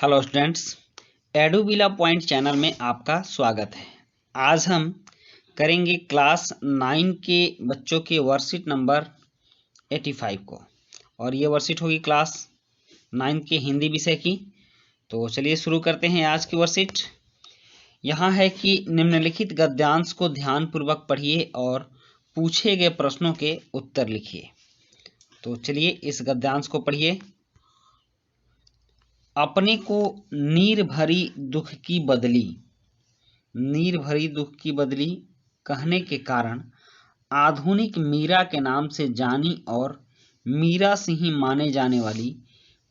Hello students, एडुविला point channel में आपका स्वागत है। आज हम करेंगे क्लास 9 के बच्चों के वर्कशीट नंबर 85 को, और ये वर्कशीट होगी क्लास 9 के हिंदी विषय की। तो चलिए शुरू करते हैं आज की वर्कशीट। यहाँ है कि निम्नलिखित गद्यांश को ध्यानपूर्वक पढ़िए और पूछे गए प्रश्नों के उत्तर लिखिए। तो चलिए इस गद्यांश को पढ़िए। अपने को नीर भरी दुख की बदली, नीर भरी दुख की बदली कहने के कारण आधुनिक मीरा के नाम से जानी और मीरा से ही माने जाने वाली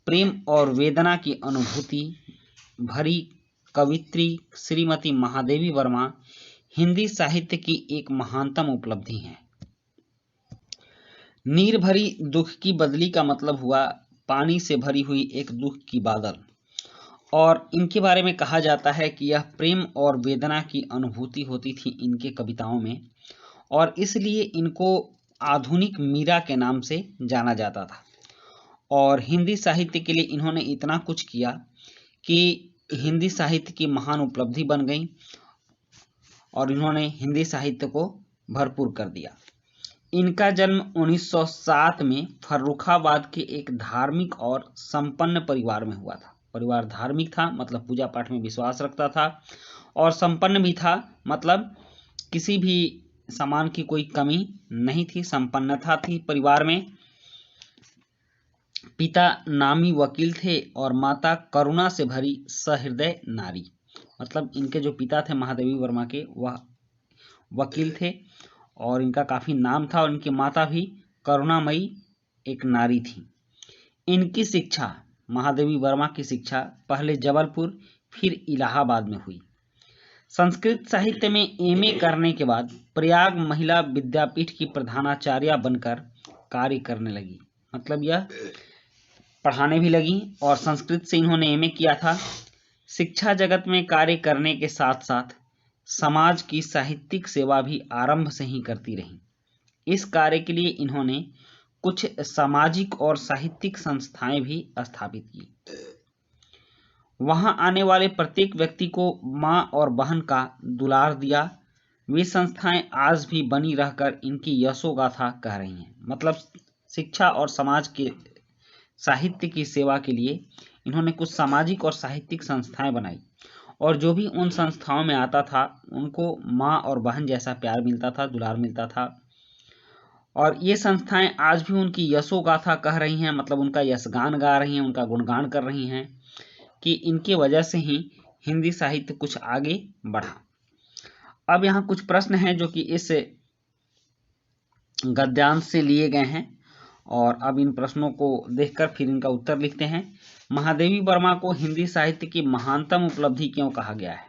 प्रेम और वेदना की अनुभूति भरी कवित्री श्रीमती महादेवी वर्मा हिंदी साहित्य की एक महानतम उपलब्धि है। नीर भरी दुख की बदली का मतलब हुआ पानी से भरी हुई एक दुख की बादल, और इनके बारे में कहा जाता है कि यह प्रेम और वेदना की अनुभूति होती थी इनके कविताओं में, और इसलिए इनको आधुनिक मीरा के नाम से जाना जाता था। और हिंदी साहित्य के लिए इन्होंने इतना कुछ किया कि हिंदी साहित्य की महान उपलब्धि बन गई, और इन्होंने हिंदी साहित्य को भरपूर कर दिया। इनका जन्म 1907 में फर्रुखाबाद के एक धार्मिक और संपन्न परिवार में हुआ था। परिवार धार्मिक था, मतलब पूजा पाठ में विश्वास रखता था, और संपन्न भी था, मतलब किसी भी सामान की कोई कमी नहीं थी, संपन्नता थी परिवार में। पिता नामी वकील थे और माता करुणा से भरी सहृदय नारी। मतलब इनके जो पिता थे महादेवी वर्मा के, वह वकील थे और इनका काफी नाम था, और इनकी माता भी करुणामयी एक नारी थी। इनकी शिक्षा, महादेवी वर्मा की शिक्षा पहले जबलपुर फिर इलाहाबाद में हुई। संस्कृत साहित्य में एमए करने के बाद प्रयाग महिला विद्यापीठ की प्रधानाचार्य बनकर कार्य करने लगी। मतलब यह पढ़ाने भी लगी, और संस्कृत से इन्होंने एमए किया था। शिक्षा जगत में कार्य करने के साथ साथ समाज की साहित्यिक सेवा भी आरंभ से ही करती रही। इस कार्य के लिए इन्होंने कुछ सामाजिक और साहित्यिक संस्थाएं भी स्थापित की। वहां आने वाले प्रत्येक व्यक्ति को मां और बहन का दुलार दिया। वे संस्थाएं आज भी बनी रहकर इनकी यशोगाथा कह रही हैं। मतलब शिक्षा और समाज के साहित्य की सेवा के लिए इन्होंने कुछ सामाजिक और साहित्यिक संस्थाएं बनाई, और जो भी उन संस्थाओं में आता था उनको माँ और बहन जैसा प्यार मिलता था, दुलार मिलता था। और ये संस्थाएं आज भी उनकी यशोगाथा कह रही हैं, मतलब उनका यशगान गा रही हैं, उनका गुणगान कर रही हैं कि इनके वजह से ही हिंदी साहित्य कुछ आगे बढ़ा। अब यहाँ कुछ प्रश्न हैं जो कि इस गद्यांश से लिए गए हैं, और अब इन प्रश्नों को देखकर फिर इनका उत्तर लिखते हैं। महादेवी वर्मा को हिंदी साहित्य की महानतम उपलब्धि क्यों कहा गया है?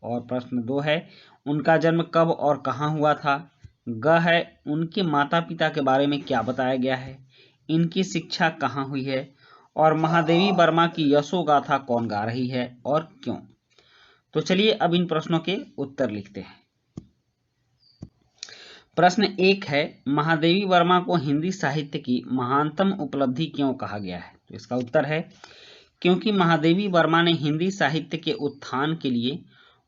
और प्रश्न 2 है, उनका जन्म कब और कहाँ हुआ था? ग है, उनके माता पिता के बारे में क्या बताया गया है? इनकी शिक्षा कहाँ हुई है? और महादेवी वर्मा की यशोगाथा कौन गा रही है और क्यों? तो चलिए अब इन प्रश्नों के उत्तर लिखते हैं। प्रश्न 1 है, महादेवी वर्मा को हिंदी साहित्य की महानतम उपलब्धि क्यों कहा गया है? तो इसका उत्तर है, क्योंकि महादेवी वर्मा ने हिंदी साहित्य के उत्थान के लिए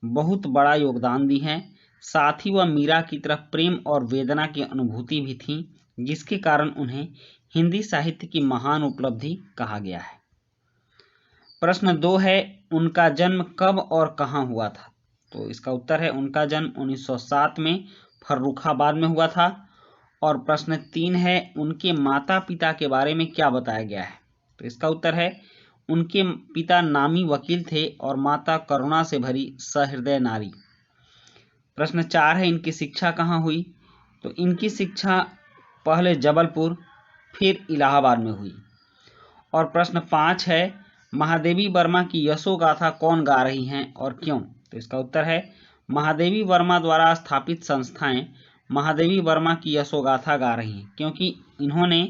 बहुत बड़ा योगदान दी है। साथ ही वह मीरा की तरह प्रेम और वेदना की अनुभूति भी थी, जिसके कारण उन्हें हिंदी साहित्य की महान उपलब्धि कहा गया है। प्रश्न 2 है, उनका जन्म कब और कहाँ हुआ था? तो इसका उत्तर है, उनका जन्म 1907 में फर्रुखाबाद में हुआ था। और प्रश्न 3 है, उनके माता पिता के बारे में क्या बताया गया है? तो इसका उत्तर है, उनके पिता नामी वकील थे और माता करुणा से भरी सहृदय नारी। प्रश्न 4 है, इनकी शिक्षा कहाँ हुई? तो इनकी शिक्षा पहले जबलपुर फिर इलाहाबाद में हुई। और प्रश्न 5 है, महादेवी वर्मा की यशोगाथा कौन गा रही हैं और क्यों? तो इसका उत्तर है, महादेवी वर्मा द्वारा स्थापित संस्थाएं महादेवी वर्मा की यशोगाथा गा रही हैं, क्योंकि इन्होंने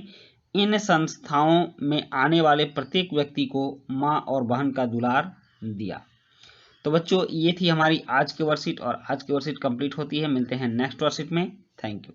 इन संस्थाओं में आने वाले प्रत्येक व्यक्ति को माँ और बहन का दुलार दिया। तो बच्चों, ये थी हमारी आज की वर्कशीट, और आज की वर्कशीट कंप्लीट होती है। मिलते हैं नेक्स्ट वर्कशीट में। Thank you.